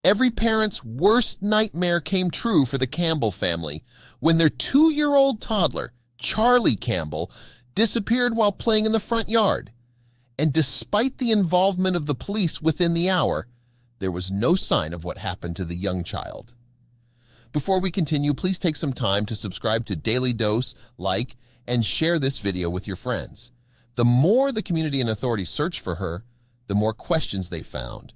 Every parent's worst nightmare came true for the Campbell family when their 2-year-old toddler, Charlee Campbell, disappeared while playing in the front yard. And despite the involvement of the police within the hour, there was no sign of what happened to the young child. Before we continue, please take some time to subscribe to Dailydose, like, and share this video with your friends. The more the community and authorities searched for her, the more questions they found.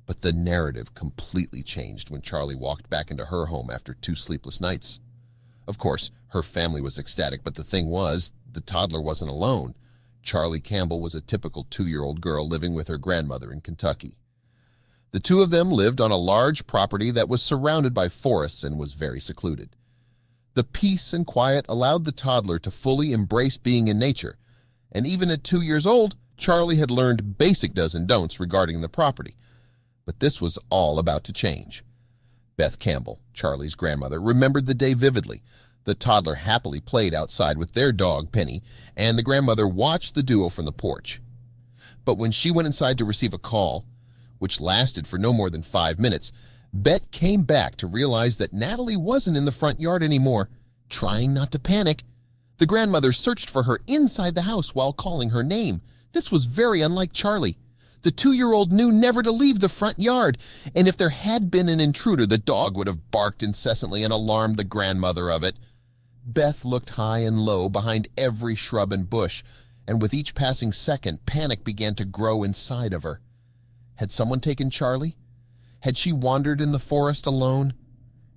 But the narrative completely changed when Charlee walked back into her home after 2 sleepless nights. Of course, her family was ecstatic, but the thing was, the toddler wasn't alone. Charlee Campbell was a typical 2-year-old girl living with her grandmother in Kentucky. The two of them lived on a large property that was surrounded by forests and was very secluded. The peace and quiet allowed the toddler to fully embrace being in nature, and even at 2 years old, Charlee had learned basic do's and don'ts regarding the property. But this was all about to change. Beth Campbell, Charlee's grandmother, remembered the day vividly. The toddler happily played outside with their dog, Penny, and the grandmother watched the duo from the porch. But when she went inside to receive a call, which lasted for no more than 5 minutes, Beth came back to realize that Natalie wasn't in the front yard anymore. Trying not to panic, the grandmother searched for her inside the house while calling her name. This was very unlike Charlee. The 2-year-old knew never to leave the front yard, and if there had been an intruder, the dog would have barked incessantly and alarmed the grandmother of it. Beth looked high and low behind every shrub and bush, and with each passing second, panic began to grow inside of her. Had someone taken Charlee? Had she wandered in the forest alone?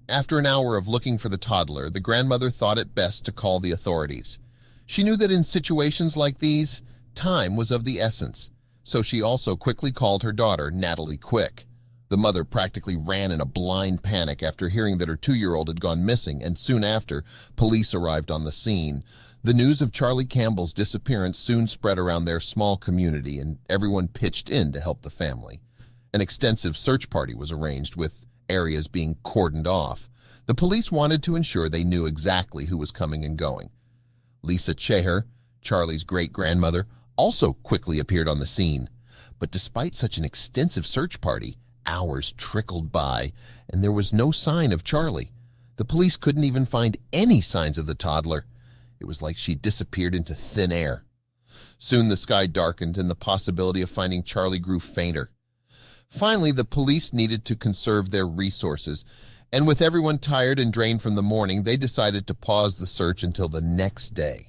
After an hour of looking for the toddler, the grandmother thought it best to call the authorities. She knew that in situations like these, time was of the essence. So she also quickly called her daughter, Natalie, quick. The mother practically ran in a blind panic after hearing that her 2-year-old had gone missing, and soon after, police arrived on the scene. The news of Charlee Campbell's disappearance soon spread around their small community, and everyone pitched in to help the family. An extensive search party was arranged, with areas being cordoned off. The police wanted to ensure they knew exactly who was coming and going. Lisa Chaher, Charlee's great-grandmother, also quickly appeared on the scene. But despite such an extensive search party, hours trickled by, and there was no sign of Charlee. The police couldn't even find any signs of the toddler. It was like she disappeared into thin air. Soon the sky darkened, and the possibility of finding Charlee grew fainter. Finally, the police needed to conserve their resources, and with everyone tired and drained from the morning, they decided to pause the search until the next day.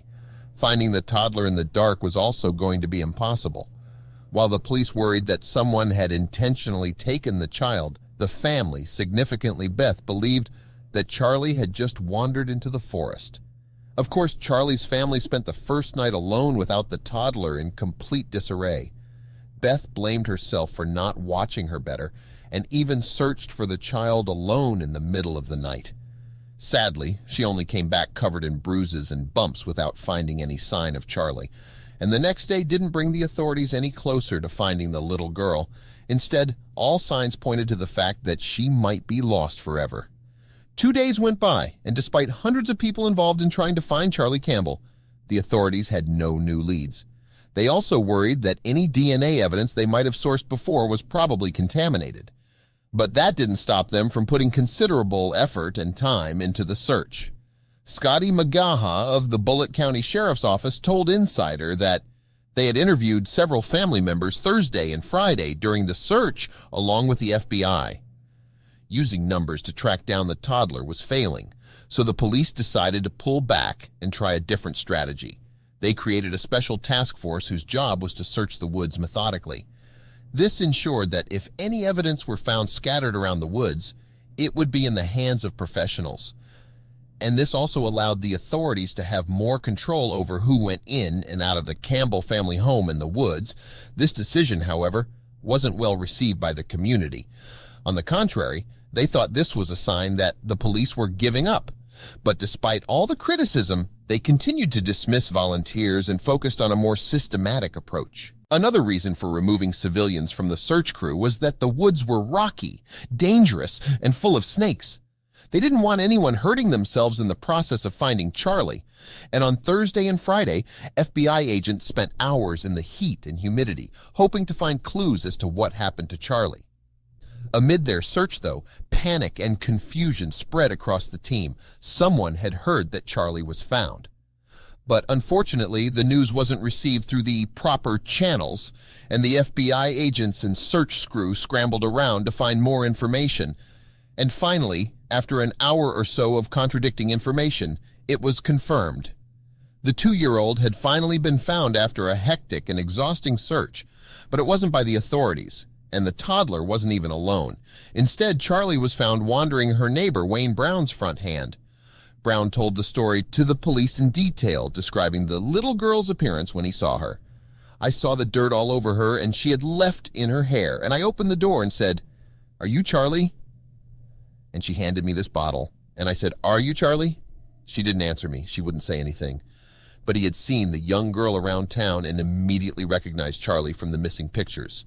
Finding the toddler in the dark was also going to be impossible. While the police worried that someone had intentionally taken the child, the family, significantly Beth, believed that Charlee had just wandered into the forest. Of course, Charlee's family spent the first night alone without the toddler in complete disarray. Beth blamed herself for not watching her better and even searched for the child alone in the middle of the night. Sadly, she only came back covered in bruises and bumps without finding any sign of Charlee, and the next day didn't bring the authorities any closer to finding the little girl. Instead, all signs pointed to the fact that she might be lost forever. 2 days went by, and despite hundreds of people involved in trying to find Charlee Campbell, the authorities had no new leads. They also worried that any DNA evidence they might have sourced before was probably contaminated. But that didn't stop them from putting considerable effort and time into the search. Scotty Magaha of the Bullitt County Sheriff's Office told Insider that they had interviewed several family members Thursday and Friday during the search along with the FBI. Using numbers to track down the toddler was failing, so the police decided to pull back and try a different strategy. They created a special task force whose job was to search the woods methodically. This ensured that if any evidence were found scattered around the woods, it would be in the hands of professionals. And this also allowed the authorities to have more control over who went in and out of the Campbell family home in the woods. This decision, however, wasn't well received by the community. On the contrary, they thought this was a sign that the police were giving up. But despite all the criticism, they continued to dismiss volunteers and focused on a more systematic approach. Another reason for removing civilians from the search crew was that the woods were rocky, dangerous, and full of snakes. They didn't want anyone hurting themselves in the process of finding Charlee, and on Thursday and Friday, FBI agents spent hours in the heat and humidity, hoping to find clues as to what happened to Charlee. Amid their search, though, panic and confusion spread across the team. Someone had heard that Charlee was found. But unfortunately, the news wasn't received through the proper channels, and the FBI agents and search crew scrambled around to find more information. And finally, after an hour or so of contradicting information, it was confirmed. The 2-year-old had finally been found after a hectic and exhausting search, but it wasn't by the authorities, and the toddler wasn't even alone. Instead, Charlee was found wandering her neighbor Wayne Brown's front hand. Brown told the story to the police in detail, describing the little girl's appearance when he saw her. "I saw the dirt all over her, and she had left in her hair, and I opened the door and said, 'Are you Charlee?' And she handed me this bottle, and I said, 'Are you Charlee?' She didn't answer me. She wouldn't say anything. But he had seen the young girl around town and immediately recognized Charlee from the missing pictures.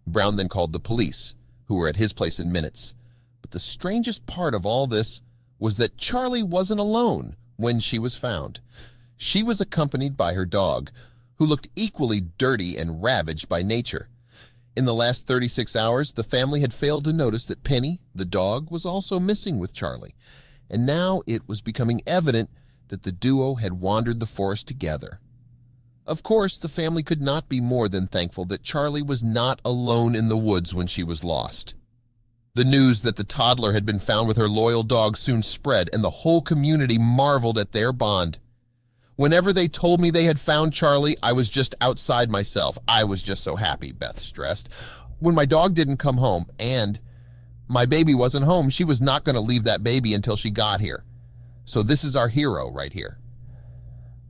Brown then called the police, who were at his place in minutes. But the strangest part of all this was that Charlee wasn't alone when she was found. She was accompanied by her dog, who looked equally dirty and ravaged by nature. In the last 36 hours, the family had failed to notice that Penny, the dog, was also missing with Charlee. And now it was becoming evident that the duo had wandered the forest together. Of course, the family could not be more than thankful that Charlee was not alone in the woods when she was lost. The news that the toddler had been found with her loyal dog soon spread, and the whole community marveled at their bond. Whenever they told me they had found Charlee, I was just outside myself. I was just so happy, Beth stressed. When my dog didn't come home, and my baby wasn't home, she was not going to leave that baby until she got here. So this is our hero right here.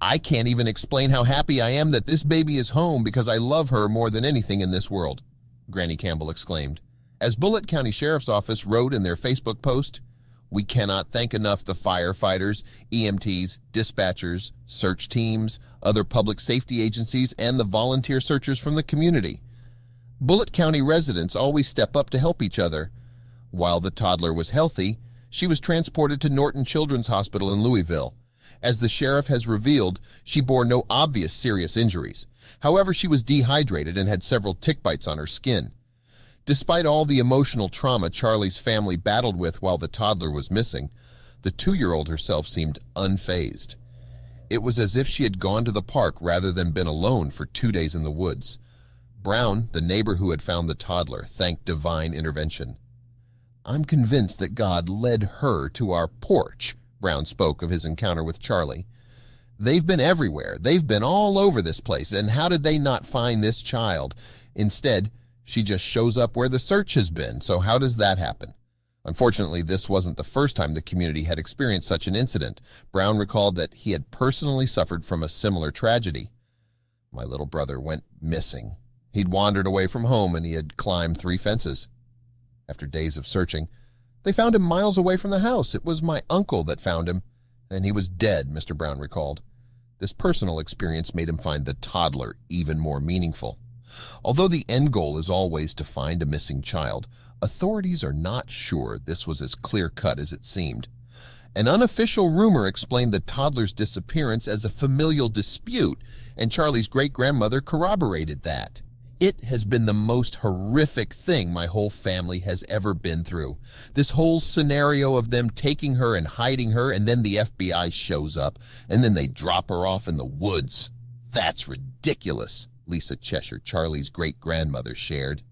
I can't even explain how happy I am that this baby is home because I love her more than anything in this world," Granny Campbell exclaimed. As Bullitt County Sheriff's Office wrote in their Facebook post, "We cannot thank enough the firefighters, EMTs, dispatchers, search teams, other public safety agencies, and the volunteer searchers from the community. Bullitt County residents always step up to help each other. While the toddler was healthy, she was transported to Norton Children's Hospital in Louisville. As the sheriff has revealed, she bore no obvious serious injuries. However, she was dehydrated and had several tick bites on her skin. Despite all the emotional trauma Charlee's family battled with while the toddler was missing, the 2-year-old herself seemed unfazed. It was as if she had gone to the park rather than been alone for 2 days in the woods. Brown, the neighbor who had found the toddler, thanked divine intervention. "I'm convinced that God led her to our porch," Brown spoke of his encounter with Charlee. "They've been everywhere. They've been all over this place, and how did they not find this child? Instead, she just shows up where the search has been, so how does that happen?" Unfortunately, this wasn't the first time the community had experienced such an incident. Brown recalled that he had personally suffered from a similar tragedy. "My little brother went missing. He'd wandered away from home and he had climbed 3 fences. After days of searching, they found him miles away from the house. It was my uncle that found him, and he was dead," Mr. Brown recalled. This personal experience made him find the toddler even more meaningful. Although the end goal is always to find a missing child, authorities are not sure this was as clear-cut as it seemed. An unofficial rumor explained the toddler's disappearance as a familial dispute, and Charlee's great-grandmother corroborated that. "It has been the most horrific thing my whole family has ever been through. This whole scenario of them taking her and hiding her, and then the FBI shows up, and then they drop her off in the woods. That's ridiculous," Lisa Cheshire, Charlee's great-grandmother, shared.